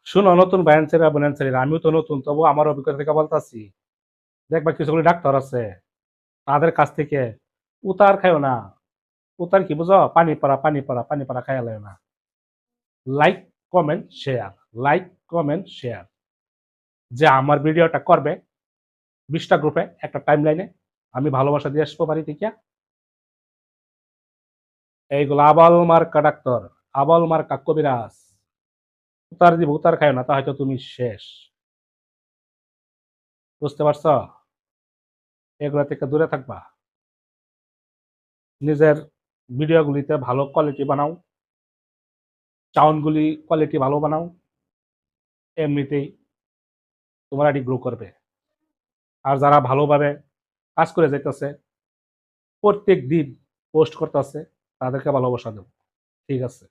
শুনো নতুন ভাইয়ানছেরা বোনানছেরা আমিও তো নতুন, তবু আমার অভিজ্ঞতা থেকে বলতাছি। দেখবা কিছুগুলো ডাক্তার আছে, তাদের কাছ থেকে উতার খাইও না। উতার কি বুঝো? পানি পড়া, পানি পড়া, পানি পড়া খাইয়া লাইও না। Like, comment, share. Like, comment, share. যে আমার ভিডিওটা করবে 20টা গ্রুপে একটা টাইম লাইনে, আমি ভালোবাসা দিয়ে আসবো বাড়ি থেকে। এইগুলো আবাল মার্কা ডাক্তার, আবাল মার্কা কবিরাজ। উতার দিব, উতার খাইও না, তা হয়তো তুমি শেষ। বুঝতে পারছো? এগুলা থেকে দূরে থাকবা। নিজের ভিডিওগুলিতে ভালো কোয়ালিটি বানাও, সাউন্ডগুলি কোয়ালিটি ভালো বানাও, এমনিতেই তোমার আইডি গ্রো করবে। আর যারা ভালোভাবে কাজ করে যাইতেছে, প্রত্যেক দিন পোস্ট করতেছে, তাদেরকে ভালোবাসা দেবো। ঠিক আছে।